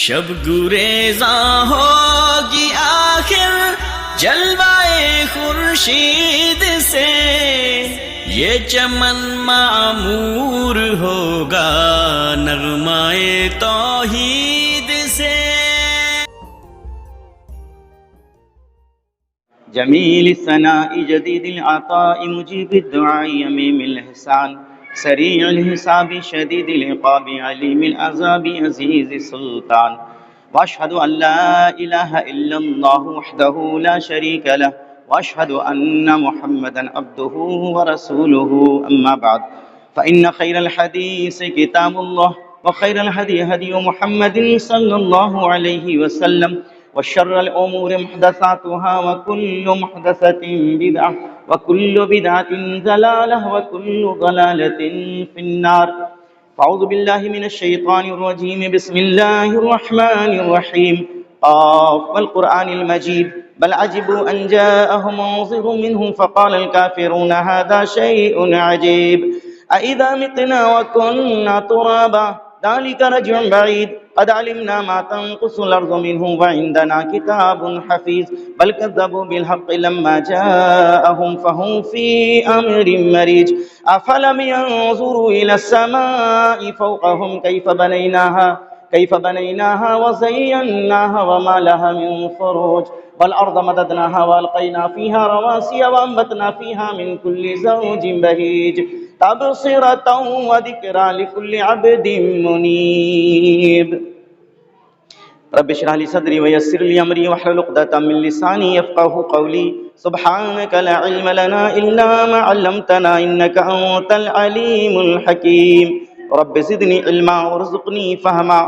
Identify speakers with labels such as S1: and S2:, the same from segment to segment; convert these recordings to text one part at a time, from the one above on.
S1: شب گریزاں ہوگی آخر جلوائے خورشید سے، یہ چمن معمور ہوگا نغمائے توحید سے۔
S2: جمیل الثناء جدید العطاء مجیب الدعاء یمیم الحسان سریع الحساب شدید العقاب علیم العذاب عزیز السلطان، واشهد ان لا الہ الا اللہ وحدہ لا شریک لہ، واشهد ان محمدا عبدہ ورسولہ، اما بعد فإن خیر الحدیث کتاب اللہ وخیر الہدی ہدی محمد صلی اللہ علیہ وسلم، وشر الأمور محدثاتها وكل محدثة بدعة وكل بدعة ضلالة وكل ضلالة في النار۔ فأعوذ بالله من الشيطان الرجيم، بسم الله الرحمن الرحيم، قاف والقرآن المجيد، بل عجبوا أن جاءهم منذر منهم فقال الكافرون هذا شيء عجيب، أإذا متنا وكنا ترابا ذلك رجع بعيد، قد علمنا ما تنقص الأرض منهم وعندنا كتاب حفيظ، بل كذبوا بالحق لما جاءهم فهم في أمر مريج، أفلم ينظروا إلى السماء فوقهم كيف بنيناها وزيناها وما لها من فروج، والأرض مددناها وألقينا فيها رواسي وأنبتنا فيها من كل زوج بهيج، تبصرة وذكرى لكل عبد منيب۔ رب اشرح لي صدري ويسر لي امري واحلل عقدة من لساني يفقهوا قولي، سبحانك لا علم لنا الا ما علمتنا انك انت العليم الحكيم، رب زدني علما وارزقني فهما۔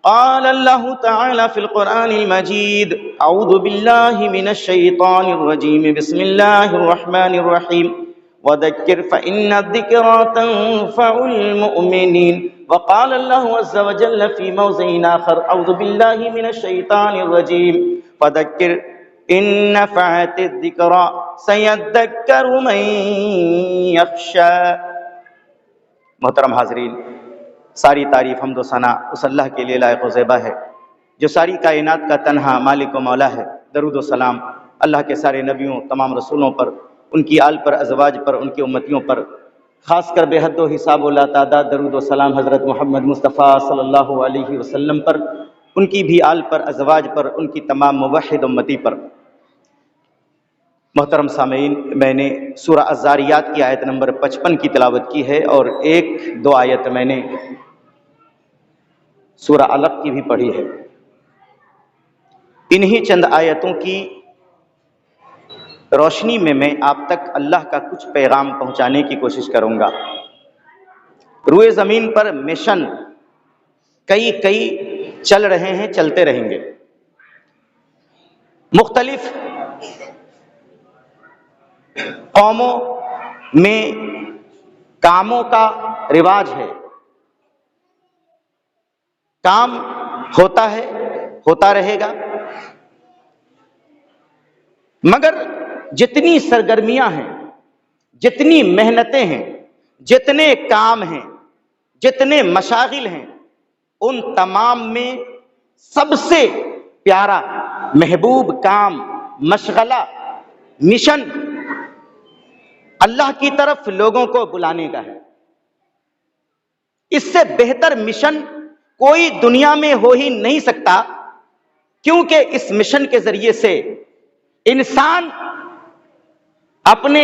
S2: قال الله تعالى في القرآن المجيد، اعوذ بالله من الشيطان الرجيم، بسم الله الرحمن الرحيم، وذكر فإن الذكرى تنفع المؤمنين، وقال الله عز وجل في موضع آخر، أعوذ بالله من الشيطان الرجيم، فذكر إن نفعت الذكرى سيذكر من يخشى۔ محترم حاضرین، ساری تعریف حمد و ثنا اس اللہ کے لیے لائق و زیبا ہے جو ساری کائنات کا تنہا مالک و مولا ہے۔ درود و سلام اللہ کے سارے نبیوں، تمام رسولوں پر، ان کی آل پر، ازواج پر، ان کی امتیوں پر، خاص کر بے حد و حساب و لا تعداد درود و سلام حضرت محمد مصطفیٰ صلی اللہ علیہ وسلم پر، ان کی بھی آل پر، ازواج پر، ان کی تمام موحد امتی پر۔ محترم سامعین، میں نے سورہ الذاریات کی آیت نمبر 55 کی تلاوت کی ہے، اور ایک دو آیت میں نے سورہ علق کی بھی پڑھی ہے۔ انہی چند آیتوں کی روشنی میں آپ تک اللہ کا کچھ پیغام پہنچانے کی کوشش کروں گا۔ روئے زمین پر مشن کئی چل رہے ہیں، چلتے رہیں گے۔ مختلف قوموں میں کاموں کا رواج ہے، کام ہوتا ہے، ہوتا رہے گا، مگر جتنی سرگرمیاں ہیں، جتنی محنتیں ہیں، جتنے کام ہیں، جتنے مشاغل ہیں، ان تمام میں سب سے پیارا، محبوب کام، مشغلہ، مشن اللہ کی طرف لوگوں کو بلانے کا ہے۔ اس سے بہتر مشن کوئی دنیا میں ہو ہی نہیں سکتا، کیونکہ اس مشن کے ذریعے سے انسان اپنے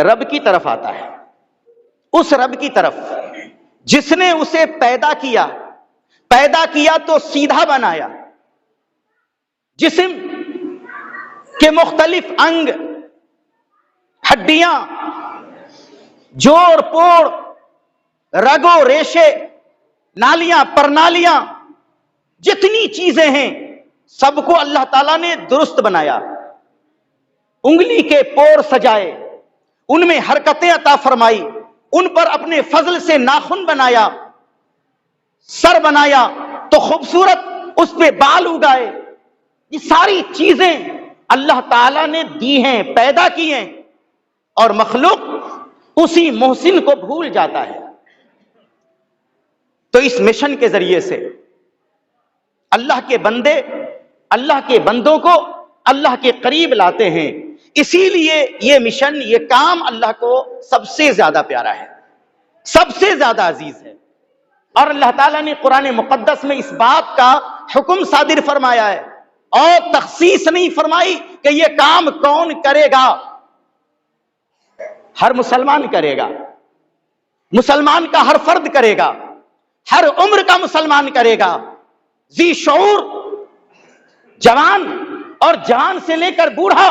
S2: رب کی طرف آتا ہے، اس رب کی طرف جس نے اسے پیدا کیا تو سیدھا بنایا، جسم کے مختلف انگ، ہڈیاں، جوڑ پوڑ، رگ و ریشے، نالیاں، پرنالیاں، جتنی چیزیں ہیں سب کو اللہ تعالیٰ نے درست بنایا۔ انگلی کے پور سجائے، ان میں حرکتیں عطا فرمائی، ان پر اپنے فضل سے ناخن بنایا، سر بنایا تو خوبصورت اس پہ بال اگائے۔ یہ ساری چیزیں اللہ تعالیٰ نے دی ہیں، پیدا کی ہیں، اور مخلوق اسی محسن کو بھول جاتا ہے۔ تو اس مشن کے ذریعے سے اللہ کے بندے اللہ کے بندوں کو اللہ کے قریب لاتے ہیں، اسی لیے یہ مشن، یہ کام اللہ کو سب سے زیادہ پیارا ہے، سب سے زیادہ عزیز ہے۔ اور اللہ تعالیٰ نے قرآن مقدس میں اس بات کا حکم صادر فرمایا ہے اور تخصیص نہیں فرمائی کہ یہ کام کون کرے گا۔ ہر مسلمان کرے گا، مسلمان کا ہر فرد کرے گا، ہر عمر کا مسلمان کرے گا، ذی شعور جوان اور جوان سے لے کر بوڑھا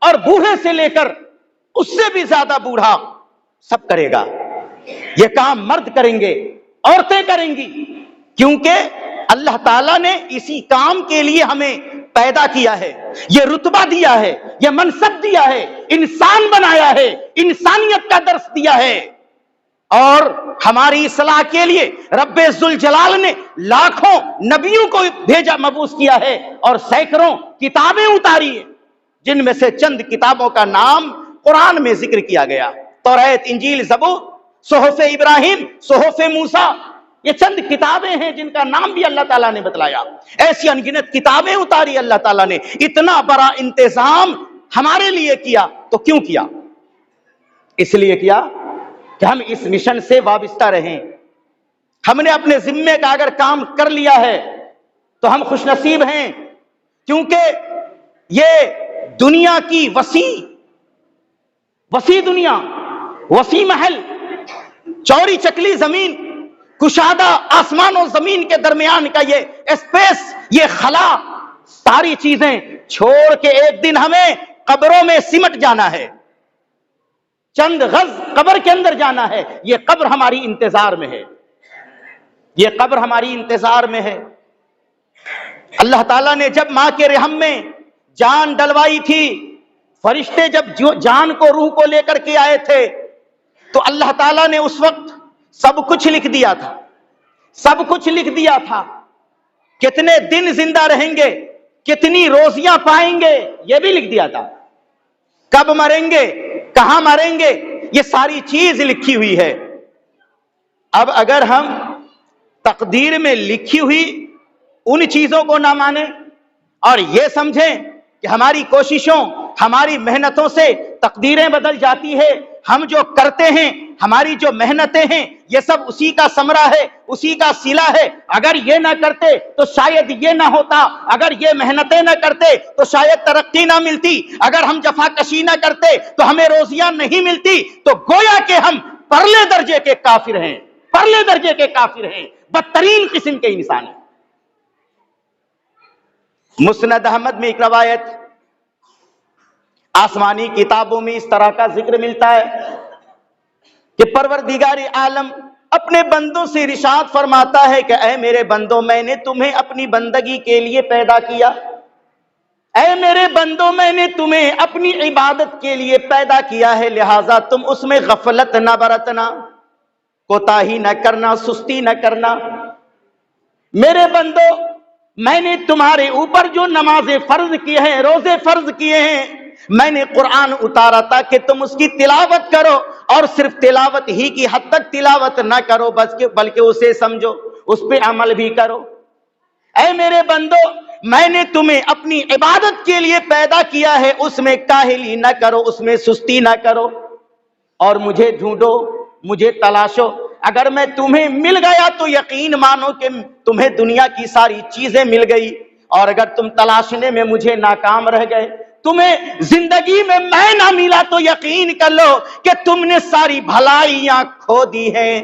S2: اور بوڑھے سے لے کر اس سے بھی زیادہ بوڑھا سب کرے گا۔ یہ کام مرد کریں گے، عورتیں کریں گی، کیونکہ اللہ تعالیٰ نے اسی کام کے لیے ہمیں پیدا کیا ہے، یہ رتبہ دیا ہے، یہ منصب دیا ہے، انسان بنایا ہے، انسانیت کا درس دیا ہے، اور ہماری اصلاح کے لیے رب ذوالجلال نے لاکھوں نبیوں کو بھیجا، مبعوث کیا ہے، اور سینکڑوں کتابیں اتاری ہیں، جن میں سے چند کتابوں کا نام قرآن میں ذکر کیا گیا، توریت، انجیل، زبور، صحف ابراہیم، صحف موسیٰ، یہ چند کتابیں ہیں جن کا نام بھی اللہ تعالیٰ نے بتلایا۔ ایسی انگنت کتابیں اتاری اللہ تعالیٰ نے، اتنا بڑا انتظام ہمارے لیے کیا، تو کیوں کیا؟ اس لیے کیا کہ ہم اس مشن سے وابستہ رہیں۔ ہم نے اپنے ذمے کا اگر کام کر لیا ہے تو ہم خوش نصیب ہیں، کیونکہ یہ دنیا کی وسیع دنیا، وسیع محل، چوڑی چکلی زمین، کشادہ آسمان و زمین کے درمیان کا یہ اسپیس، یہ خلا، ساری چیزیں چھوڑ کے ایک دن ہمیں قبروں میں سمٹ جانا ہے، چند غز قبر کے اندر جانا ہے۔ یہ قبر ہماری انتظار میں ہے، یہ قبر ہماری انتظار میں ہے۔ اللہ تعالیٰ نے جب ماں کے رحم میں جان ڈلوائی تھی، فرشتے جب جان کو، روح کو لے کر کے آئے تھے، تو اللہ تعالیٰ نے اس وقت سب کچھ لکھ دیا تھا، سب کچھ لکھ دیا تھا، کتنے دن زندہ رہیں گے، کتنی روزیاں پائیں گے، یہ بھی لکھ دیا تھا، کب مریں گے، کہاں مریں گے، یہ ساری چیز لکھی ہوئی ہے۔ اب اگر ہم تقدیر میں لکھی ہوئی ان چیزوں کو نہ مانیں اور یہ سمجھیں کہ ہماری کوششوں، ہماری محنتوں سے تقدیریں بدل جاتی ہے، ہم جو کرتے ہیں، ہماری جو محنتیں ہیں، یہ سب اسی کا ثمرہ ہے، اسی کا صلہ ہے، اگر یہ نہ کرتے تو شاید یہ نہ ہوتا، اگر یہ محنتیں نہ کرتے تو شاید ترقی نہ ملتی، اگر ہم جفا کشی نہ کرتے تو ہمیں روزیاں نہیں ملتی، تو گویا کہ ہم پرلے درجے کے کافر ہیں، پرلے درجے کے کافر ہیں، بدترین قسم کے انسان ہیں۔ مسند احمد میں ایک روایت، آسمانی کتابوں میں اس طرح کا ذکر ملتا ہے کہ پروردگار عالم اپنے بندوں سے ارشاد فرماتا ہے کہ اے میرے بندوں، میں نے تمہیں اپنی بندگی کے لیے پیدا کیا، اے میرے بندوں، میں نے تمہیں اپنی عبادت کے لیے پیدا کیا ہے، لہذا تم اس میں غفلت نہ برتنا، کوتاہی نہ کرنا، سستی نہ کرنا۔ میرے بندوں، میں نے تمہارے اوپر جو نمازیں فرض کی ہیں، روزے فرض کیے ہیں، میں نے قرآن اتارا تھا کہ تم اس کی تلاوت کرو، اور صرف تلاوت ہی کی حد تک تلاوت نہ کرو بلکہ اسے سمجھو، اس پہ عمل بھی کرو۔ اے میرے بندو، میں نے تمہیں اپنی عبادت کے لیے پیدا کیا ہے، اس میں کاہلی نہ کرو، اس میں سستی نہ کرو، اور مجھے ڈھونڈو، مجھے تلاشو۔ اگر میں تمہیں مل گیا تو یقین مانو کہ تمہیں دنیا کی ساری چیزیں مل گئی، اور اگر تم تلاشنے میں مجھے ناکام رہ گئے، تمہیں زندگی میں میں نہ ملا، تو یقین کر لو کہ تم نے ساری بھلائیاں کھو دی ہیں۔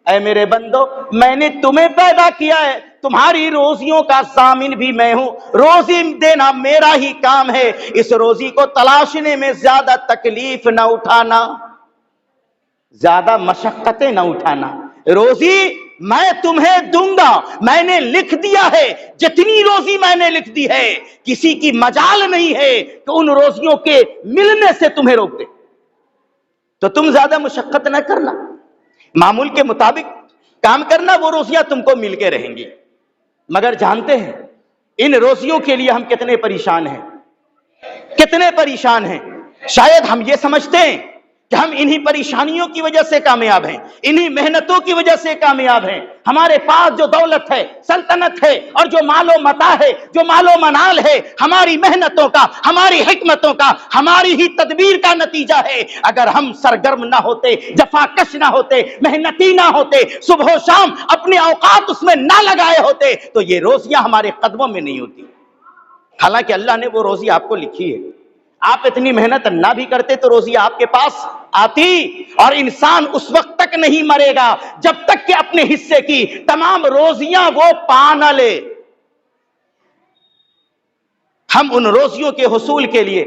S2: اے میرے بندو، میں نے تمہیں پیدا کیا ہے، تمہاری روزیوں کا ضامن بھی میں ہوں، روزی دینا میرا ہی کام ہے، اس روزی کو تلاشنے میں زیادہ تکلیف نہ اٹھانا، زیادہ مشقتیں نہ اٹھانا، روزی میں تمہیں دوں گا، میں نے لکھ دیا ہے، جتنی روزی میں نے لکھ دی ہے، کسی کی مجال نہیں ہے کہ ان روزیوں کے ملنے سے تمہیں روک دے، تو تم زیادہ مشقت نہ کرنا، معمول کے مطابق کام کرنا، وہ روزیاں تم کو مل کے رہیں گی۔ مگر جانتے ہیں ان روزیوں کے لیے ہم کتنے پریشان ہیں، کتنے پریشان ہیں۔ شاید ہم یہ سمجھتے ہیں کہ ہم انہی پریشانیوں کی وجہ سے کامیاب ہیں، انہی محنتوں کی وجہ سے کامیاب ہیں۔ ہمارے پاس جو دولت ہے، سلطنت ہے، اور جو مال و متاع ہے، جو مال و منال ہے، ہماری محنتوں کا، ہماری حکمتوں کا، ہماری ہی تدبیر کا نتیجہ ہے۔ اگر ہم سرگرم نہ ہوتے، جفاکش نہ ہوتے، محنتی نہ ہوتے، صبح و شام اپنے اوقات اس میں نہ لگائے ہوتے، تو یہ روزیاں ہمارے قدموں میں نہیں ہوتی۔ حالانکہ اللہ نے وہ روزی آپ کو لکھی ہے، آپ اتنی محنت نہ بھی کرتے تو روزی آپ کے پاس آتی۔ اور انسان اس وقت تک نہیں مرے گا جب تک کہ اپنے حصے کی تمام روزیاں وہ پا نہ لے۔ ہم ان روزیوں کے حصول کے لیے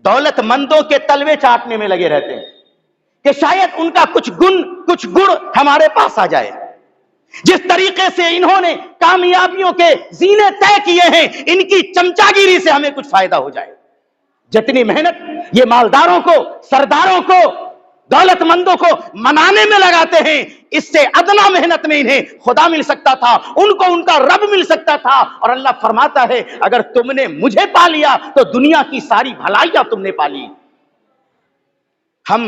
S2: دولت مندوں کے تلوے چاٹنے میں لگے رہتے ہیں کہ شاید ان کا کچھ گڑ ہمارے پاس آ جائے۔ جس طریقے سے انہوں نے کامیابیوں کے زینے طے کیے ہیں، ان کی چمچاگیری سے ہمیں کچھ فائدہ ہو جائے۔ جتنی محنت یہ مالداروں کو، سرداروں کو، دولت مندوں کو منانے میں لگاتے ہیں، اس سے ادنا محنت میں انہیں خدا مل سکتا تھا، ان کو ان کا رب مل سکتا تھا۔ اور اللہ فرماتا ہے اگر تم نے مجھے پا لیا تو دنیا کی ساری بھلائیاں تم نے پا لی۔ ہم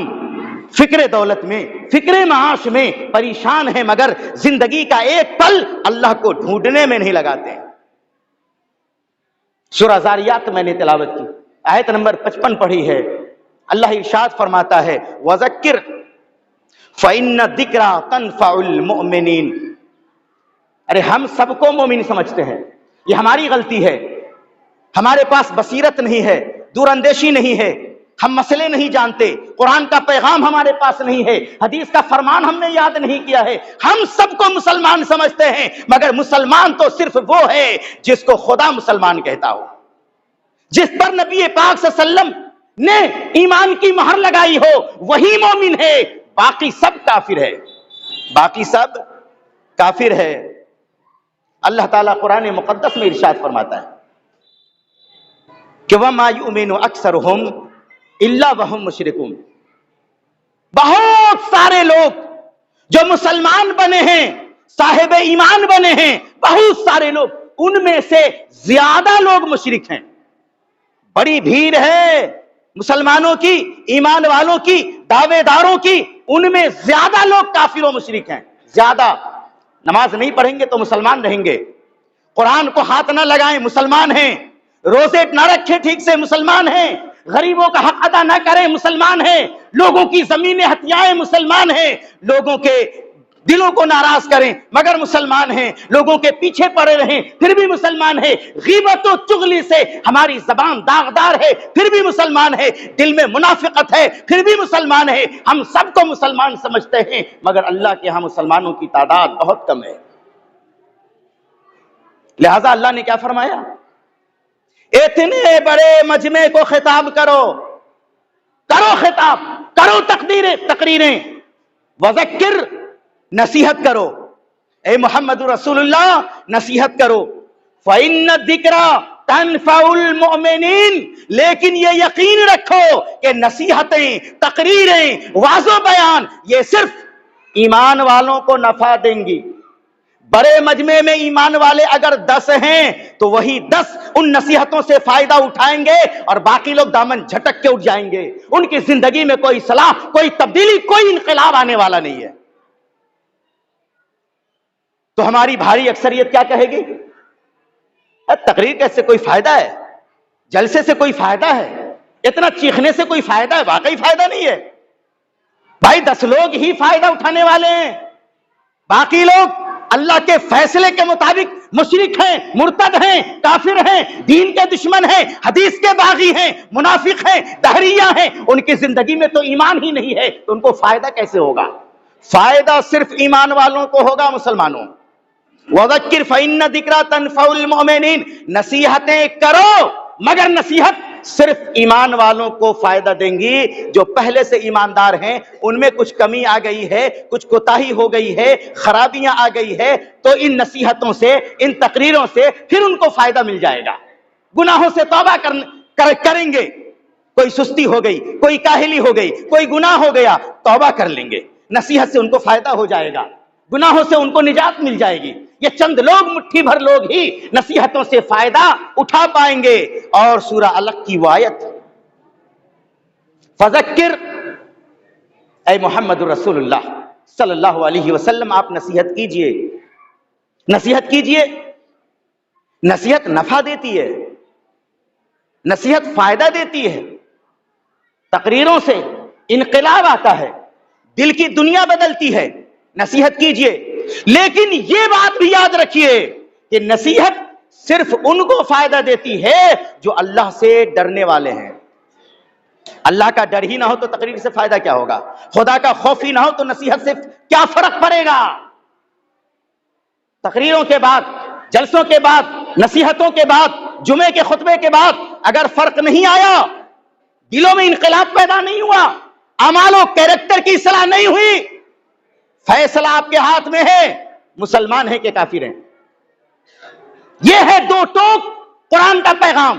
S2: فکر دولت میں، فکر معاش میں پریشان ہیں، مگر زندگی کا ایک پل اللہ کو ڈھونڈنے میں نہیں لگاتے ہیں۔ سورہ زاریات میں نے تلاوت کی، آیت نمبر 55 پڑھی ہے۔ اللہ ارشاد فرماتا ہے وَذَكِّرْ فَإِنَّ الذِّكْرَىٰ تَنفَعُ الْمُؤْمِنِينَ۔ ارے ہم سب کو مومن سمجھتے ہیں، یہ ہماری غلطی ہے۔ ہمارے پاس بصیرت نہیں ہے، دور اندیشی نہیں ہے، ہم مسئلے نہیں جانتے، قرآن کا پیغام ہمارے پاس نہیں ہے، حدیث کا فرمان ہم نے یاد نہیں کیا ہے۔ ہم سب کو مسلمان سمجھتے ہیں، مگر مسلمان تو صرف وہ ہے جس کو خدا مسلمان کہتا ہو، جس پر نبی پاک صلی اللہ علیہ وسلم نے ایمان کی مہر لگائی ہو، وہی مومن ہے۔ باقی سب کافر ہے، باقی سب کافر ہے۔ اللہ تعالیٰ قرآن مقدس میں ارشاد فرماتا ہے کہ وَمَا يُؤْمِنُ أَكْثَرُهُمْ إِلَّا وَهُمْ مُشْرِكُونَ۔ بہت سارے لوگ جو مسلمان بنے ہیں، صاحب ایمان بنے ہیں، بہت سارے لوگ، ان میں سے زیادہ لوگ مشرک ہیں۔ بڑی بھیڑ ہے مسلمانوں کی، ایمان والوں کی، دعوے داروں کی، ان میں زیادہ لوگ کافر و مشرک ہیں۔ زیادہ نماز نہیں پڑھیں گے تو مسلمان رہیں گے، قرآن کو ہاتھ نہ لگائیں مسلمان ہیں، روزے نہ رکھیں ٹھیک سے مسلمان ہیں، غریبوں کا حق ادا نہ کریں مسلمان ہیں، لوگوں کی زمینیں ہتھیائیں مسلمان ہیں، لوگوں کے دلوں کو ناراض کریں مگر مسلمان ہیں، لوگوں کے پیچھے پڑے رہیں پھر بھی مسلمان ہیں، غیبت و چغلی سے ہماری زبان داغدار ہے پھر بھی مسلمان ہے، دل میں منافقت ہے پھر بھی مسلمان ہے۔ ہم سب کو مسلمان سمجھتے ہیں، مگر اللہ کے ہاں مسلمانوں کی تعداد بہت کم ہے۔ لہذا اللہ نے کیا فرمایا؟ اتنے بڑے مجمع کو خطاب کرو خطاب کرو، تقریریں، وذکر، نصیحت کرو، اے محمد رسول اللہ نصیحت کرو، فَإِنَّ الذِّكْرَىٰ تَنفَعُ الْمُؤْمِنِينَ، لیکن یہ یقین رکھو کہ نصیحتیں، تقریریں، واعظ و بیان یہ صرف ایمان والوں کو نفع دیں گی۔ بڑے مجمع میں ایمان والے اگر 10 ہیں تو وہی 10 ان نصیحتوں سے فائدہ اٹھائیں گے اور باقی لوگ دامن جھٹک کے اٹھ جائیں گے، ان کی زندگی میں کوئی اصلاح، کوئی تبدیلی، کوئی انقلاب آنے والا نہیں ہے۔ تو ہماری بھاری اکثریت کیا کہے گی؟ تقریر کیسے کوئی فائدہ ہے؟ جلسے سے کوئی فائدہ ہے؟ اتنا چیخنے سے کوئی فائدہ ہے؟ واقعی فائدہ نہیں ہے بھائی، 10 لوگ ہی فائدہ اٹھانے والے ہیں، باقی لوگ اللہ کے فیصلے کے مطابق مشرک ہیں، مرتد ہیں، کافر ہیں، دین کے دشمن ہیں، حدیث کے باغی ہیں، منافق ہیں، دہریہ ہیں، ان کی زندگی میں تو ایمان ہی نہیں ہے، تو ان کو فائدہ کیسے ہوگا؟ فائدہ صرف ایمان والوں کو ہوگا، مسلمانوں۔ وَذَكِّرْ فَإِنَّ الذِّكْرَىٰ تَنفَعُ الْمُؤْمِنِينَ، نصیحتیں کرو مگر نصیحت صرف ایمان والوں کو فائدہ دیں گی۔ جو پہلے سے ایماندار ہیں ان میں کچھ کمی آ گئی ہے، کچھ کوتاہی ہو گئی ہے، خرابیاں آ گئی ہے، تو ان نصیحتوں سے، ان تقریروں سے پھر ان کو فائدہ مل جائے گا۔ گناہوں سے توبہ کریں گے، کوئی سستی ہو گئی، کوئی کاہلی ہو گئی، کوئی گناہ ہو گیا، توبہ کر لیں گے، نصیحت سے ان کو فائدہ ہو جائے گا، گناہوں سے ان کو نجات مل جائے گی۔ یہ چند لوگ، مٹھی بھر لوگ ہی نصیحتوں سے فائدہ اٹھا پائیں گے۔ اور سورہ علق کی وہ آیت، فذکر اے محمد رسول اللہ صلی اللہ علیہ وسلم، آپ نصیحت کیجئے، نصیحت کیجئے۔ نصیحت نفع دیتی ہے، نصیحت فائدہ دیتی ہے، تقریروں سے انقلاب آتا ہے، دل کی دنیا بدلتی ہے، نصیحت کیجئے۔ لیکن یہ بات بھی یاد رکھیے کہ نصیحت صرف ان کو فائدہ دیتی ہے جو اللہ سے ڈرنے والے ہیں۔ اللہ کا ڈر ہی نہ ہو تو تقریر سے فائدہ کیا ہوگا؟ خدا کا خوف ہی نہ ہو تو نصیحت سے کیا فرق پڑے گا؟ تقریروں کے بعد، جلسوں کے بعد، نصیحتوں کے بعد، جمعے کے خطبے کے بعد اگر فرق نہیں آیا، دلوں میں انقلاب پیدا نہیں ہوا، اعمال و کیریکٹر کی اصلاح نہیں ہوئی، فیصلہ آپ کے ہاتھ میں ہے، مسلمان ہیں کہ کافر ہیں۔ یہ ہے دو ٹوک قرآن کا پیغام۔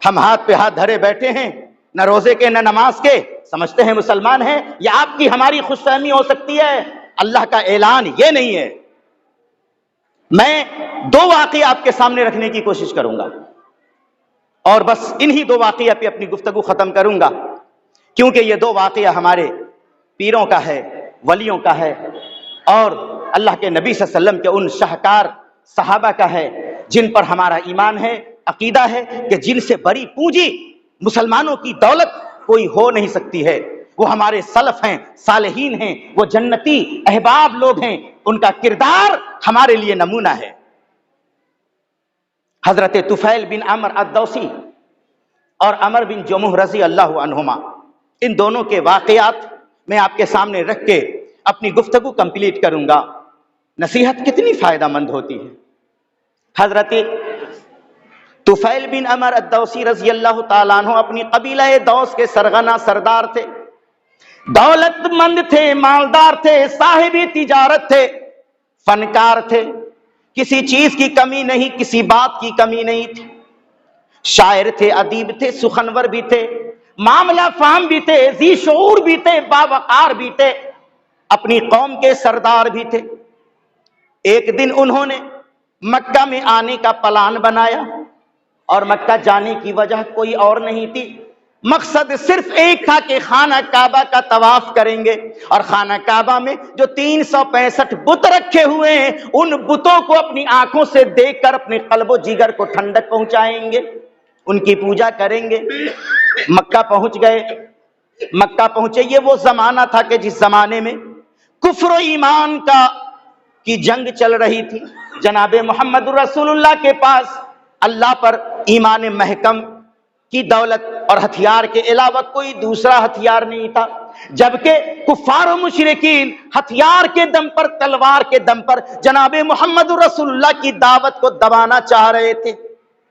S2: ہم ہاتھ پہ ہاتھ دھرے بیٹھے ہیں، نہ روزے کے نہ نماز کے، سمجھتے ہیں مسلمان ہیں۔ یہ آپ کی ہماری خوش فہمی ہو سکتی ہے، اللہ کا اعلان یہ نہیں ہے۔ میں دو واقعہ آپ کے سامنے رکھنے کی کوشش کروں گا اور بس انہی دو واقعہ پہ اپنی گفتگو ختم کروں گا، کیونکہ یہ دو واقعہ ہمارے پیروں کا ہے، ولیوں کا ہے، اور اللہ کے نبی صلی اللہ علیہ وسلم کے ان شاہکار صحابہ کا ہے جن پر ہمارا ایمان ہے، عقیدہ ہے کہ جن سے بڑی پونجی مسلمانوں کی دولت کوئی ہو نہیں سکتی ہے۔ وہ ہمارے سلف ہیں، صالحین ہیں، وہ جنتی احباب لوگ ہیں، ان کا کردار ہمارے لیے نمونہ ہے۔ حضرت طفیل بن عمر الدوسی اور عمر بن جموح رضی اللہ عنہما، ان دونوں کے واقعات میں آپ کے سامنے رکھ کے اپنی گفتگو کمپلیٹ کروں گا۔ نصیحت کتنی فائدہ مند ہوتی ہے۔ حضرت طفیل بن عمر الدوسی رضی اللہ تعالیٰ عنہ اپنی قبیلہ دوس کے سرغنہ سردار تھے، دولت مند تھے، مالدار تھے، صاحب تجارت تھے، فنکار تھے، کسی چیز کی کمی نہیں، کسی بات کی کمی نہیں تھی، شاعر تھے، ادیب تھے، سخنور بھی تھے، معاملہ فہم بھی تھے، ذی شعور بھی تھے، باوقار بھی تھے، اپنی قوم کے سردار بھی تھے۔ ایک دن انہوں نے مکہ میں آنے کا پلان بنایا، اور مکہ جانے کی وجہ کوئی اور نہیں تھی، مقصد صرف ایک تھا کہ خانہ کعبہ کا طواف کریں گے، اور خانہ کعبہ میں جو 365 بت رکھے ہوئے ہیں ان بتوں کو اپنی آنکھوں سے دیکھ کر اپنے قلب و جگر کو ٹھنڈک پہنچائیں گے، ان کی پوجا کریں گے۔ مکہ پہنچ گئے۔ مکہ پہنچے، یہ وہ زمانہ تھا کہ جس زمانے میں کفر و ایمان کی جنگ چل رہی تھی۔ جناب محمد رسول اللہ کے پاس اللہ پر ایمان محکم کی دولت اور ہتھیار کے علاوہ کوئی دوسرا ہتھیار نہیں تھا، جبکہ کفار و مشرکین ہتھیار کے دم پر، تلوار کے دم پر جناب محمد رسول اللہ کی دعوت کو دبانا چاہ رہے تھے۔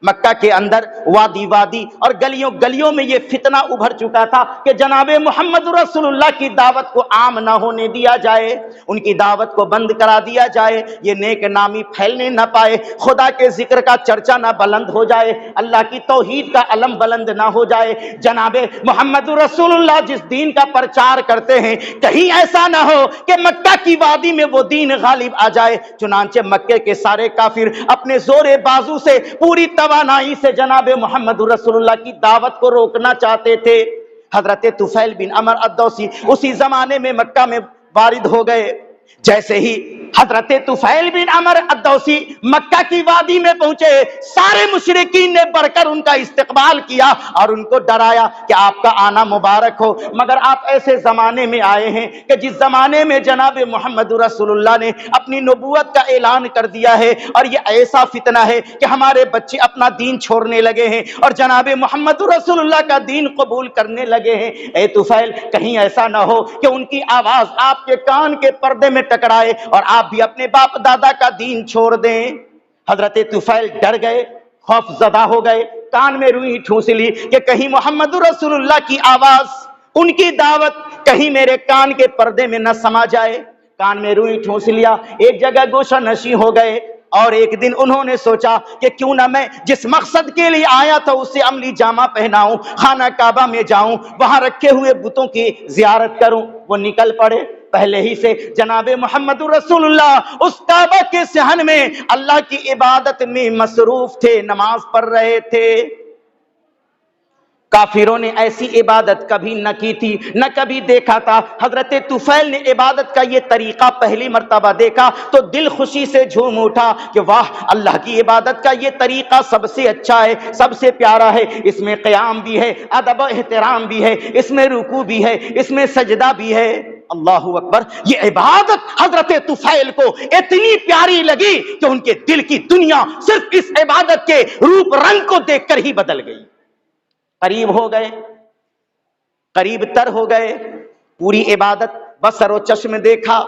S2: مکہ کے اندر وادی وادی اور گلیوں گلیوں میں یہ فتنہ ابھر چکا تھا کہ جناب محمد رسول اللہ کی دعوت کو عام نہ ہونے دیا جائے، ان کی دعوت کو بند کرا دیا جائے، یہ نیک نامی پھیلنے نہ پائے، خدا کے ذکر کا چرچا نہ بلند ہو جائے، اللہ کی توحید کا علم بلند نہ ہو جائے۔ جناب محمد رسول اللہ جس دین کا پرچار کرتے ہیں کہیں ایسا نہ ہو کہ مکہ کی وادی میں وہ دین غالب آ جائے۔ چنانچہ مکے کے سارے کافر اپنے زور بازو سے، پوری توانائی سے جناب محمد رسول اللہ کی دعوت کو روکنا چاہتے تھے۔ حضرت طفیل بن عمر الدوسی اسی زمانے میں مکہ میں وارد ہو گئے۔ جیسے ہی حضرت طفیل بن عمر الدوسی مکہ کی وادی میں پہنچے، سارے مشرکین نے بڑھ کر ان کا استقبال کیا اور ان کو ڈرایا کہ آپ کا آنا مبارک ہو، مگر آپ ایسے زمانے میں آئے ہیں کہ جس زمانے میں جناب محمد رسول اللہ نے اپنی نبوت کا اعلان کر دیا ہے، اور یہ ایسا فتنہ ہے کہ ہمارے بچے اپنا دین چھوڑنے لگے ہیں اور جناب محمد رسول اللہ کا دین قبول کرنے لگے ہیں۔ اے طفیل، کہیں ایسا نہ ہو کہ ان کی آواز آپ کے کان کے پردے میں ٹکرائے اور آپ بھی اپنے باپ دادا کا دین چھوڑ دیں۔ حضرت طفیل ڈر گئے، خوف زدہ ہو گئے، کان میں روئی ٹھونس لی کہ کہیں محمد رسول اللہ کی آواز، ان کی دعوت کہیں میرے کان کے پردے میں نہ سما جائے۔ کان میں روئی ٹھونس لیا، ایک جگہ گوشہ نشیں ہو گئے، اور ایک دن انہوں نے سوچا کہ کیوں نہ میں جس مقصد کے لیے آیا تھا اسے عملی جامہ پہناؤں، خانہ کعبہ میں جاؤں، وہاں رکھے ہوئے بتوں کی زیارت کروں۔ وہ نکل پڑے، پہلے ہی سے جناب محمد رسول اللہ اس کعبہ کے صحن میں اللہ کی عبادت میں مصروف تھے، نماز پڑھ رہے تھے۔ کافروں نے ایسی عبادت کبھی نہ کی تھی، نہ کبھی دیکھا تھا۔ حضرت طفیل نے عبادت کا یہ طریقہ پہلی مرتبہ دیکھا تو دل خوشی سے جھوم اٹھا کہ واہ، اللہ کی عبادت کا یہ طریقہ سب سے اچھا ہے، سب سے پیارا ہے، اس میں قیام بھی ہے، ادب و احترام بھی ہے، اس میں رکوع بھی ہے، اس میں سجدہ بھی ہے۔ اللہ اکبر۔ یہ عبادت حضرت طفیل کو اتنی پیاری لگی کہ ان کے دل کی دنیا صرف اس عبادت کے روپ رنگ کو دیکھ کر ہی بدل گئی۔ قریب ہو گئے، قریب تر ہو گئے، پوری عبادت بصر و چشم دیکھا۔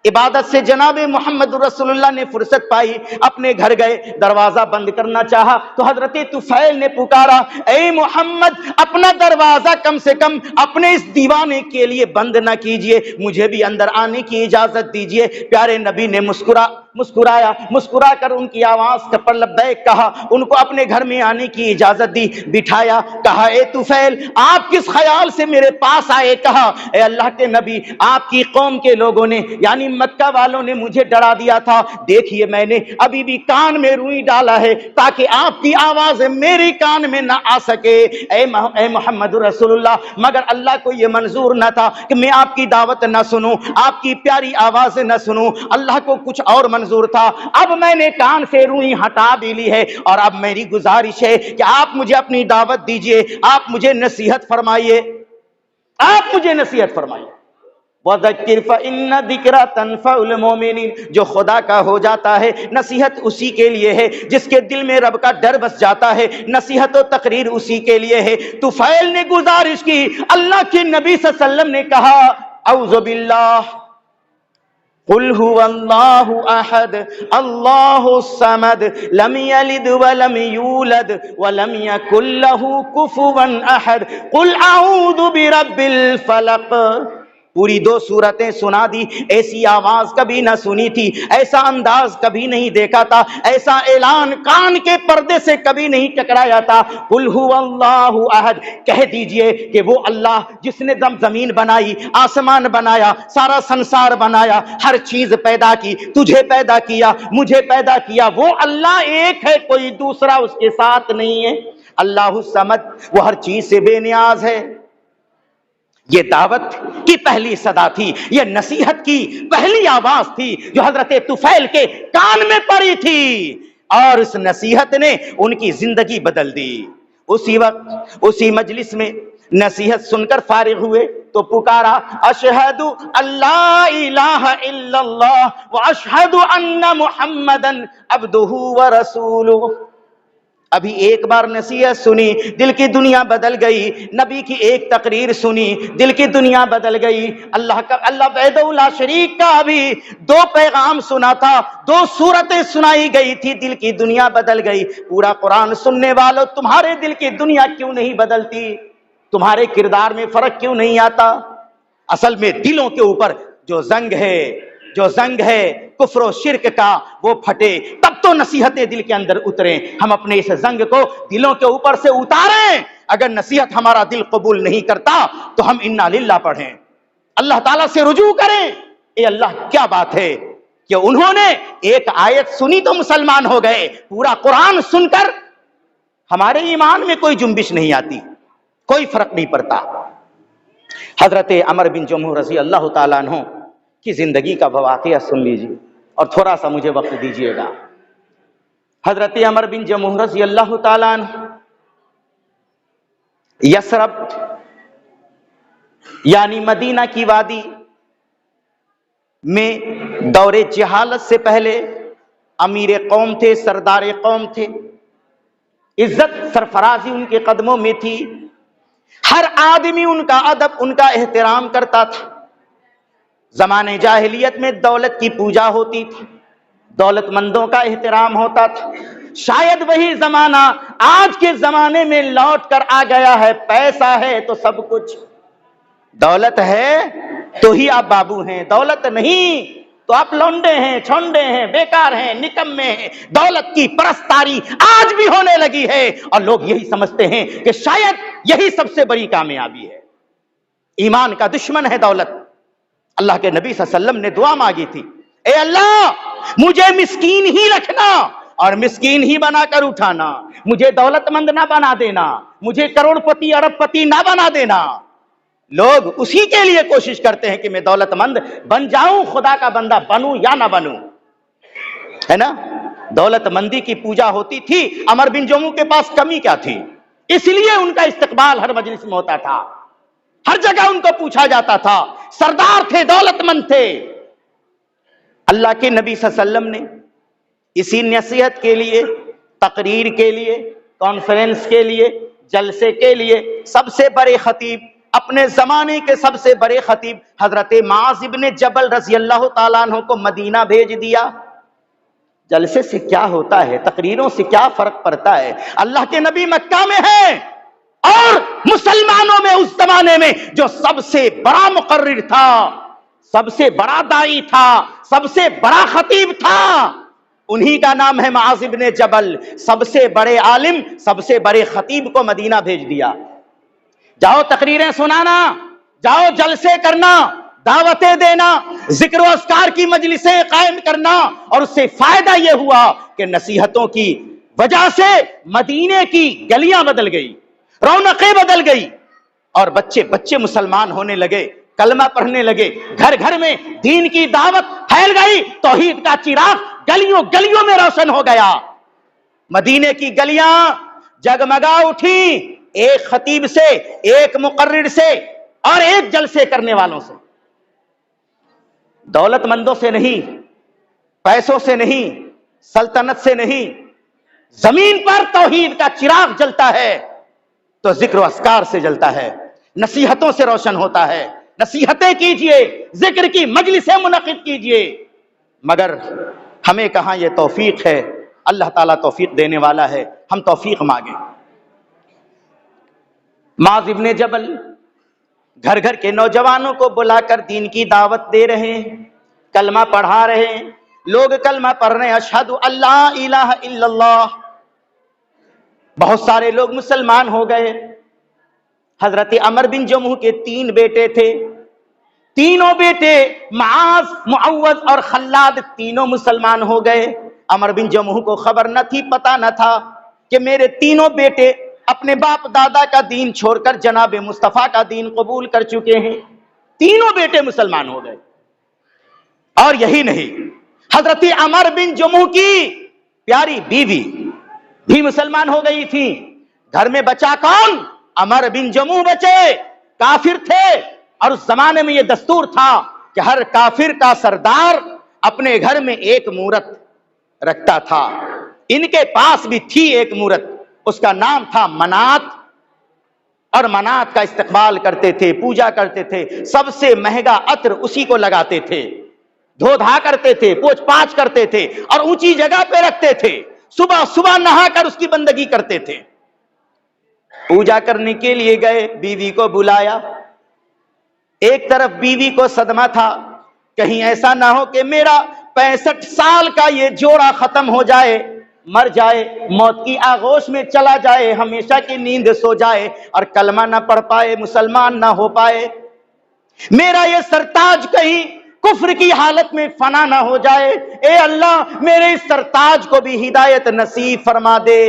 S2: عبادت سے جناب محمد رسول اللہ نے فرصت پائی، اپنے گھر گئے، دروازہ بند کرنا چاہا تو حضرت طفیل نے پکارا، اے محمد، اپنا دروازہ کم سے کم اپنے اس دیوانے کے لیے بند نہ کیجئے، مجھے بھی اندر آنے کی اجازت دیجئے۔ پیارے نبی نے مسکرایا، مسکرا کر ان کی آواز پر لبیک کہا، ان کو اپنے گھر میں آنے کی اجازت دی، بٹھایا، کہا، اے طفیل، آپ کس خیال سے میرے پاس آئے؟ کہا، اے اللہ کے نبی، آپ کی قوم کے لوگوں نے یعنی مکہ والوں نے مجھے ڈرا دیا تھا، دیکھیے میں نے ابھی بھی کان میں روئی ڈالا ہے تاکہ آپ کی آواز میرے کان میں نہ آ سکے۔ اے محمد رسول اللہ، مگر اللہ کو یہ منظور نہ تھا کہ میں آپ کی دعوت نہ سنوں، آپ کی پیاری آواز نہ سنوں، اللہ کو کچھ اور منظور تھا۔ اب میں نے کان سے روئی ہٹا بھی لی ہے اور اب میری گزارش ہے کہ آپ مجھے اپنی دعوت دیجئے، آپ مجھے نصیحت فرمائیے، آپ مجھے نصیحت فرمائیے۔ وَذَكِّرْ فَإِنَّ ذِكْرَى تَنفَعُ الْمُؤْمِنِينَ، جو خدا کا ہو جاتا ہے نصیحت اسی کے لیے ہے جس کے دل میں رب کا ڈر بس جاتا ہے، نصیحت و تقریر اسی کے لیے ہے۔ طفیل نے گزارش کی، اللہ کے نبی صلی اللہ علیہ وسلم نے کہا، اعوذ باللہ، قل هو اللہ احد اللہ الصمد لم یلد ولم یولد ولم یکن له کفوا احد قل اعوذ برب الفلق۔ پوری 2 سورتیں سنا دی، ایسی آواز کبھی نہ سنی تھی، ایسا انداز کبھی نہیں دیکھا تھا، ایسا اعلان کان کے پردے سے کبھی نہیں ٹکرایا تھا۔ قل هو اللہ احد، کہہ دیجئے کہ وہ اللہ جس نے زمین بنائی، آسمان بنایا، سارا سنسار بنایا، ہر چیز پیدا کی، تجھے پیدا کیا، مجھے پیدا کیا، وہ اللہ ایک ہے، کوئی دوسرا اس کے ساتھ نہیں ہے۔ اللہ الصمد، وہ ہر چیز سے بے نیاز ہے۔ یہ دعوت کی پہلی صدا تھی، یہ نصیحت کی پہلی آواز تھی جو حضرت طفیل کے کان میں پڑی تھی، اور اس نصیحت نے ان کی زندگی بدل دی۔ اسی وقت اسی مجلس میں نصیحت سن کر فارغ ہوئے تو پکارا، اشہد اللہ الہ الا اللہ واشہد ان محمدا عبدہ ورسولہ۔ ابھی ایک بار نصیحت سنی، دل کی دنیا بدل گئی، نبی کی ایک تقریر سنی، دل کی دنیا بدل گئی، اللہ وحدہ لا شریک کا ابھی 2 پیغام سنا تھا، 2 سورتیں سنائی گئی تھی، دل کی دنیا بدل گئی۔ پورا قرآن سننے والوں، تمہارے دل کی دنیا کیوں نہیں بدلتی؟ تمہارے کردار میں فرق کیوں نہیں آتا؟ اصل میں دلوں کے اوپر جو زنگ ہے کفر و شرک کا، وہ پھٹے، تب تو نصیحتیں دل کے اندر اتریں۔ ہم اپنے اس زنگ کو دلوں کے اوپر سے اتاریں۔ اگر نصیحت ہمارا دل قبول نہیں کرتا تو ہم انا للہ پڑھیں، اللہ تعالیٰ سے رجوع کریں۔ اے اللہ، کیا بات ہے کہ انہوں نے ایک آیت سنی تو مسلمان ہو گئے، پورا قرآن سن کر ہمارے ایمان میں کوئی جنبش نہیں آتی، کوئی فرق نہیں پڑتا۔ حضرت عمر بن جموح رضی اللہ تعالیٰ عنہ کی زندگی کا واقعہ سن لیجیے اور تھوڑا سا مجھے وقت دیجیے گا۔ حضرت عمر بن جموح رضی اللہ تعالیٰ عنہ یثرب یعنی مدینہ کی وادی میں دور جہالت سے پہلے امیر قوم تھے، سردار قوم تھے، عزت سرفرازی ان کے قدموں میں تھی، ہر آدمی ان کا ادب، ان کا احترام کرتا تھا۔ زمانے جاہلیت میں دولت کی پوجا ہوتی تھی، دولت مندوں کا احترام ہوتا تھا۔ شاید وہی زمانہ آج کے زمانے میں لوٹ کر آ گیا ہے، پیسہ ہے تو سب کچھ، دولت ہے تو ہی آپ بابو ہیں، دولت نہیں تو آپ لونڈے ہیں، چھونڈے ہیں، بیکار ہیں، نکمے ہیں۔ دولت کی پرستاری آج بھی ہونے لگی ہے اور لوگ یہی سمجھتے ہیں کہ شاید یہی سب سے بڑی کامیابی ہے۔ ایمان کا دشمن ہے دولت۔ اللہ کے نبی صلی اللہ علیہ وسلم نے دعا مانگی تھی، اے اللہ مجھے مسکین ہی رکھنا اور مسکین ہی بنا کر اٹھانا، مجھے دولت مند نہ بنا دینا، مجھے کروڑپتی ارب پتی نہ بنا دینا. لوگ اسی کے لیے کوشش کرتے ہیں کہ میں دولت مند بن جاؤں، خدا کا بندہ بنوں یا نہ بنوں، ہے نا. دولت مندی کی پوجا ہوتی تھی. عمر بن جموح کے پاس کمی کیا تھی؟ اس لیے ان کا استقبال ہر مجلس میں ہوتا تھا، ہر جگہ ان کو پوچھا جاتا تھا. سردار تھے، دولت مند تھے. اللہ کے نبی صلی اللہ علیہ وسلم نے اسی نصیحت کے لیے، تقریر کے لیے، کانفرنس کے لیے، جلسے کے لیے سب سے بڑے خطیب، اپنے زمانے کے سب سے بڑے خطیب حضرت معاذ ابن جبل رضی اللہ تعالیٰ عنہ کو مدینہ بھیج دیا. جلسے سے کیا ہوتا ہے، تقریروں سے کیا فرق پڑتا ہے؟ اللہ کے نبی مکہ میں ہیں اور مسلمانوں میں اس زمانے میں جو سب سے بڑا مقرر تھا، سب سے بڑا داعی تھا، سب سے بڑا خطیب تھا، انہی کا نام ہے معاذ ابن جبل. سب سے بڑے عالم، سب سے بڑے خطیب کو مدینہ بھیج دیا. جاؤ تقریریں سنانا، جاؤ جلسے کرنا، دعوتیں دینا، ذکر و اذکار کی مجلسیں قائم کرنا. اور اس سے فائدہ یہ ہوا کہ نصیحتوں کی وجہ سے مدینے کی گلیاں بدل گئی، رونقیں بدل گئی، اور بچے مسلمان ہونے لگے، کلمہ پڑھنے لگے. گھر گھر میں دین کی دعوت پھیل گئی، توحید کا چراغ گلیوں گلیوں میں روشن ہو گیا. مدینے کی گلیاں جگمگا اٹھی، ایک خطیب سے، ایک مقرر سے، اور ایک جلسے کرنے والوں سے. دولت مندوں سے نہیں، پیسوں سے نہیں، سلطنت سے نہیں. زمین پر توحید کا چراغ جلتا ہے تو ذکر و اذکار سے جلتا ہے، نصیحتوں سے روشن ہوتا ہے. نصیحتیں کیجئے، ذکر کی مجلسیں منعقد کیجئے. مگر ہمیں کہاں یہ توفیق ہے؟ اللہ تعالیٰ توفیق دینے والا ہے، ہم توفیق مانگیں. معاذ ابن جبل گھر گھر کے نوجوانوں کو بلا کر دین کی دعوت دے رہے ہیں، کلمہ پڑھا رہے ہیں. لوگ کلمہ پڑھ رہے ہیں، اشہد ان لا الہ الا اللہ. بہت سارے لوگ مسلمان ہو گئے. حضرت عمر بن جموح کے 3 بیٹے تھے. تینوں بیٹے معاذ، معوذ اور خلاد تینوں مسلمان ہو گئے. عمر بن جموح کو خبر نہ تھی، پتہ نہ تھا کہ میرے تینوں بیٹے اپنے باپ دادا کا دین چھوڑ کر جناب مصطفیٰ کا دین قبول کر چکے ہیں. تینوں بیٹے مسلمان ہو گئے. اور یہی نہیں، حضرت عمر بن جموح کی پیاری بیوی بھی مسلمان ہو گئی تھی. گھر میں بچا کون؟ عمر بن جموح بچے. کافر تھے، اور اس زمانے میں یہ دستور تھا کہ ہر کافر کا سردار اپنے گھر میں ایک مورت رکھتا تھا. ان کے پاس بھی تھی ایک مورت، اس کا نام تھا منات، اور منات کا استقبال کرتے تھے، پوجا کرتے تھے. سب سے مہنگا عطر اسی کو لگاتے تھے، دھو دھا کرتے تھے، پوچھ پاچھ کرتے تھے، اور اونچی جگہ پہ رکھتے تھے. صبح صبح نہا کر اس کی بندگی کرتے تھے. پوجا کرنے کے لیے گئے، بیوی کو بلایا. ایک طرف بیوی کو صدمہ تھا، کہیں ایسا نہ ہو کہ میرا 65 سال کا یہ جوڑا ختم ہو جائے، مر جائے، موت کی آغوش میں چلا جائے، ہمیشہ کی نیند سو جائے، اور کلمہ نہ پڑھ پائے، مسلمان نہ ہو پائے. میرا یہ سرتاج کہیں کفر کی حالت میں فنا نہ ہو جائے. اے اللہ، میرے اس سرتاج کو بھی ہدایت نصیب فرما دے.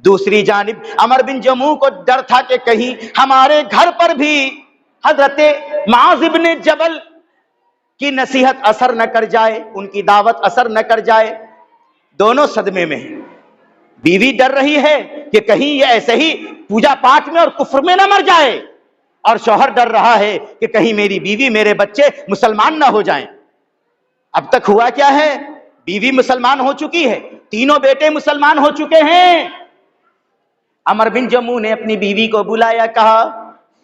S2: دوسری جانب عمر بن جموح کو ڈر تھا کہ کہیں ہمارے گھر پر بھی حضرت معاذ ابن جبل کی نصیحت اثر نہ کر جائے، ان کی دعوت اثر نہ کر جائے. دونوں صدمے میں ہیں. بیوی ڈر رہی ہے کہ کہیں یہ ایسے ہی پوجا پاٹ میں اور کفر میں نہ مر جائے، اور شوہر ڈر رہا ہے کہ کہیں میری بیوی، میرے بچے مسلمان نہ ہو جائیں. اب تک ہوا کیا ہے؟ بیوی مسلمان ہو چکی ہے، تینوں بیٹے مسلمان ہو چکے ہیں. عمر بن جموح نے اپنی بیوی کو بلایا، کہا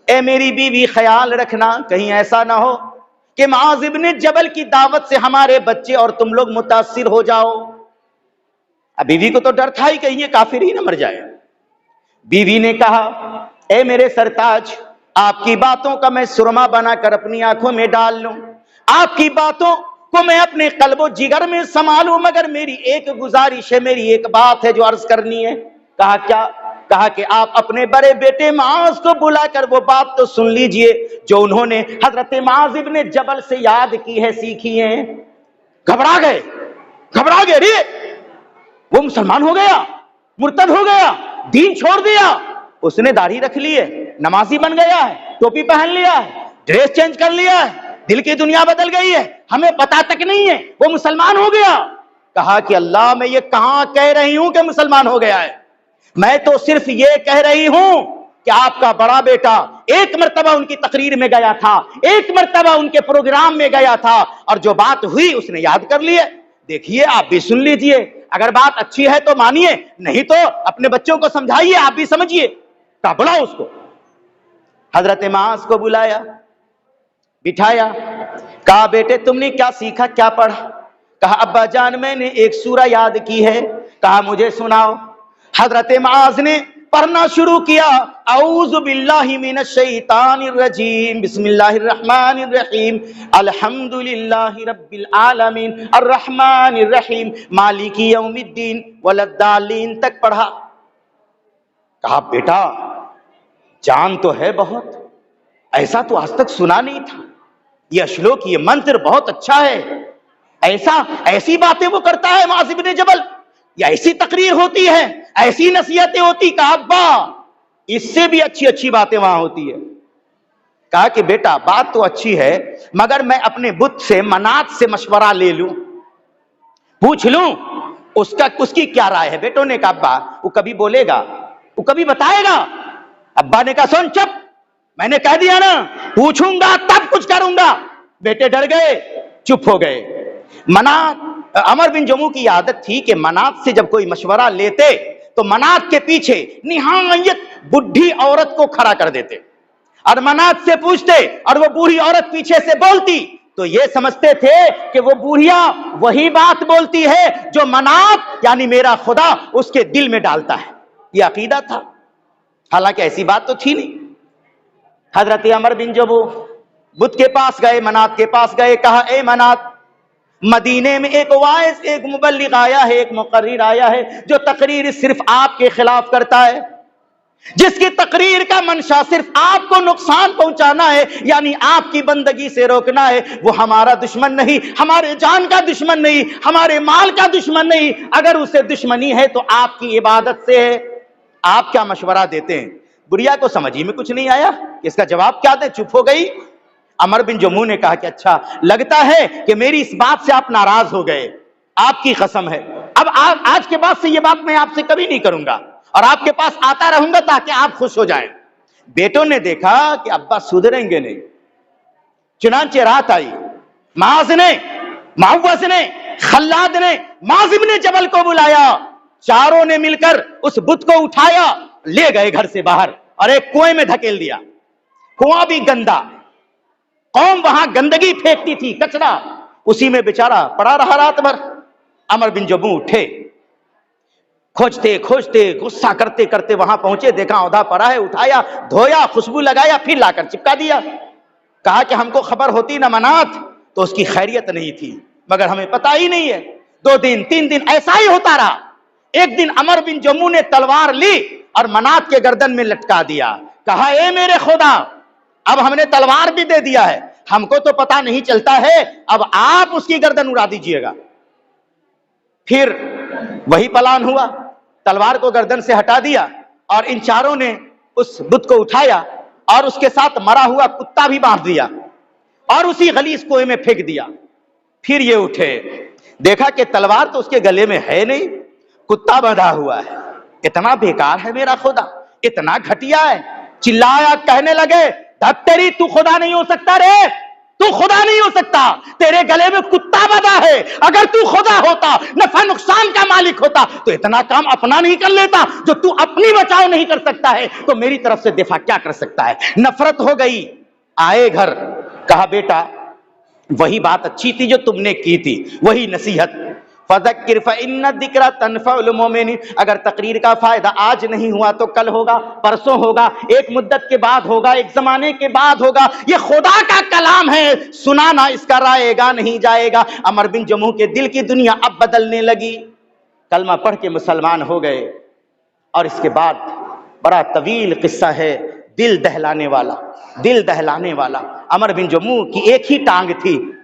S2: اے میری بیوی، خیال رکھنا کہیں ایسا نہ ہو کہ معاذ ابن جبل کی دعوت سے ہمارے بچے اور تم لوگ متاثر ہو جاؤ. اب بیوی کو تو ڈر تھا ہی کہیں یہ کافر ہی نہ مر جائے. بیوی نے کہا اے میرے سرتاج، آپ کی باتوں کا میں سرما بنا کر اپنی آنکھوں میں ڈال لوں، آپ کی باتوں کو میں اپنے قلب و جگر میں سنبھالوں، مگر میری ایک گزارش ہے، میری ایک بات ہے جو عرض کرنی ہے. کہا کیا؟ کہا کہ آپ اپنے بڑے بیٹے معاذ کو بلا کر وہ بات تو سن لیجئے جو انہوں نے حضرت معاذ ابن جبل سے یاد کی ہے، سیکھی ہے. گھبرا گئے رے، وہ مسلمان ہو گیا، مرتد ہو گیا، دین چھوڑ دیا. اس نے داڑھی رکھ لی ہے، نمازی بن گیا ہے، ٹوپی پہن لیا ہے، ڈریس چینج کر لیا ہے، دل کی دنیا بدل گئی ہے، ہمیں پتا تک نہیں ہے وہ مسلمان ہو گیا۔ کہا کہ اللہ میں یہ کہاں کہہ رہی ہوں کہ مسلمان ہو گیا ہے، میں تو صرف یہ کہہ رہی ہوں کہ آپ کا بڑا بیٹا ایک مرتبہ ان کی تقریر میں گیا تھا، ایک مرتبہ ان کے پروگرام میں گیا تھا، اور جو بات ہوئی اس نے یاد کر لی ہے، دیکھیے آپ بھی سن لیجئے، اگر بات اچھی ہے تو مانیے، نہیں تو اپنے بچوں کو سمجھائیے، آپ بھی سمجھیے۔ کہا بلاؤ اس کو۔ حضرت معاذ کو بلایا، بٹھایا، کہا بیٹے تم نے کیا سیکھا، کیا پڑھا؟ کہا ابا جان میں نے ایک سورہ یاد کی ہے۔ کہا مجھے سناؤ۔ حضرت معاذ نے پڑھنا شروع کیا، اعوذ باللہ من الشیطان الرجیم، بسم اللہ الرحمن الرحیم، الحمدللہ رب العالمین، الرحمن الرحیم، مالک یوم الدین، وللضالین تک پڑھا۔ کہا بیٹا جان تو ہے بہت، ایسا تو آج تک سنا نہیں تھا، یہ اشلوک، یہ منتر بہت اچھا ہے، ایسی باتیں وہ کرتا ہے معاذ بن جبل، یا ایسی تقریر ہوتی ہے، ایسی نصیحتیں ہوتی؟ کہا ابا اس سے بھی اچھی اچھی باتیں وہاں ہوتی ہے۔ کہا کہ بیٹا بات تو اچھی ہے، مگر میں اپنے بت سے، منات سے مشورہ لے لوں، پوچھ لوں اس کی کیا رائے ہے۔ بیٹوں نے کہا ابا وہ کبھی بولے گا، وہ کبھی بتائے گا۔ ابا نے کہا سن چپ، میں نے کہہ دیا نا پوچھوں گا تب کچھ کروں گا۔ بیٹے ڈر گئے، چپ ہو گئے۔ منات، عمر بن جموح کی عادت تھی کہ منات سے جب کوئی مشورہ لیتے تو منات کے پیچھے نہایت بڈھی عورت کو کھڑا کر دیتے، اور منات سے پوچھتے، اور وہ بوڑھی عورت پیچھے سے بولتی، تو یہ سمجھتے تھے کہ وہ بوڑھیا وہی بات بولتی ہے جو منات یعنی میرا خدا اس کے دل میں ڈالتا ہے، یہ عقیدہ تھا، حالانکہ ایسی بات تو تھی نہیں۔ حضرت عمر بن جموح بت کے پاس گئے، منات کے پاس گئے، کہا اے منات، مدینے میں ایک واعظ، ایک مبلغ آیا ہے، ایک مقرر آیا ہے جو تقریر صرف آپ کے خلاف کرتا ہے، جس کی تقریر کا منشا صرف آپ کو نقصان پہنچانا ہے، یعنی آپ کی بندگی سے روکنا ہے۔ وہ ہمارا دشمن نہیں، ہمارے جان کا دشمن نہیں، ہمارے مال کا دشمن نہیں، اگر اسے دشمنی ہے تو آپ کی عبادت سے ہے۔ آپ کیا مشورہ دیتے ہیں؟ بڑھیا کو سمجھ ہی میں کچھ نہیں آیا، اس کا جواب کیا دیں، چپ ہو گئی۔ عمر بن جموح نے کہا کہ اچھا لگتا ہے کہ میری اس بات سے آپ ناراض ہو گئے، آپ کی قسم ہے، اب آج کے بعد سے یہ بات میں آپ سے کبھی نہیں کروں گا، اور آپ کے پاس آتا رہوں گا تاکہ آپ خوش ہو جائیں۔ بیٹوں نے دیکھا کہ ابا سدھریں گے نہیں، چنانچہ رات آئی، معاذ نے، معوذ نے، خلاد نے معاذ بن جبل کو بلایا، چاروں نے مل کر اس بت کو اٹھایا، لے گئے گھر سے باہر اور ایک کنویں میں دھکیل دیا۔ کنواں بھی گندا، قوم وہاں گندگی پھینکتی تھی، کچرا، اسی میں بیچارہ پڑا رہا رات بھر۔ عمر بن جموح اٹھے، کھوجتے کھوجتے غصہ کرتے کرتے وہاں پہنچے، دیکھا اوندھا پڑا ہے، اٹھایا، دھویا، خوشبو لگایا، پھر لا کر چپکا دیا۔ کہا کہ ہم کو خبر ہوتی نہ منات تو اس کی خیریت نہیں تھی، مگر ہمیں پتہ ہی نہیں ہے۔ 2 دن 3 دن ایسا ہی ہوتا رہا۔ ایک دن عمر بن جموح نے تلوار لی اور منات کے گردن میں لٹکا دیا، کہا اے میرے خدا، اب ہم نے تلوار بھی دے دیا ہے، ہم کو تو پتہ نہیں چلتا ہے، اب آپ اس کی گردن اڑا دیجئے گا۔ پھر وہی پلان ہوا، تلوار کو گردن سے ہٹا دیا، اور ان چاروں نے اس بت کو اٹھایا اور اس کے ساتھ مرا ہوا کتا بھی باندھ دیا اور اسی غلیظ کنویں میں پھینک دیا۔ پھر یہ اٹھے، دیکھا کہ تلوار تو اس کے گلے میں ہے نہیں، کتا بندھا ہوا ہے۔ اتنا بیکار ہے میرا خدا، اتنا گھٹیا ہے۔ چلایا، کہنے لگے دھت تیری، تو خدا نہیں ہو سکتا رے، تو خدا نہیں ہو سکتا، تیرے گلے میں کتا بندھا ہے، اگر تو خدا ہوتا، نفع نقصان کا مالک ہوتا تو اتنا کام اپنا نہیں کر لیتا، جو تو اپنی بچاؤ نہیں کر سکتا ہے تو میری طرف سے دفاع کیا کر سکتا ہے۔ نفرت ہو گئی، آئے گھر، کہا بیٹا وہی بات اچھی تھی جو تم نے کی تھی، وہی نصیحت، فذکر فإن الذکر تنفع المؤمنین، اگر تقریر کا فائدہ آج نہیں ہوا تو کل ہوگا، پرسوں ہوگا، ایک مدت کے بعد ہوگا، ایک زمانے کے بعد ہوگا، یہ خدا کا کلام ہے، سنانا اس کا رائے گا نہیں جائے گا۔ عمر بن جموح کے دل کی دنیا اب بدلنے لگی، کلمہ پڑھ کے مسلمان ہو گئے، اور اس کے بعد بڑا طویل قصہ ہے، دل دہلانے والا، دل دہلانے والا۔ عمر بن جموح کی ایک ہی ٹانگ تھی،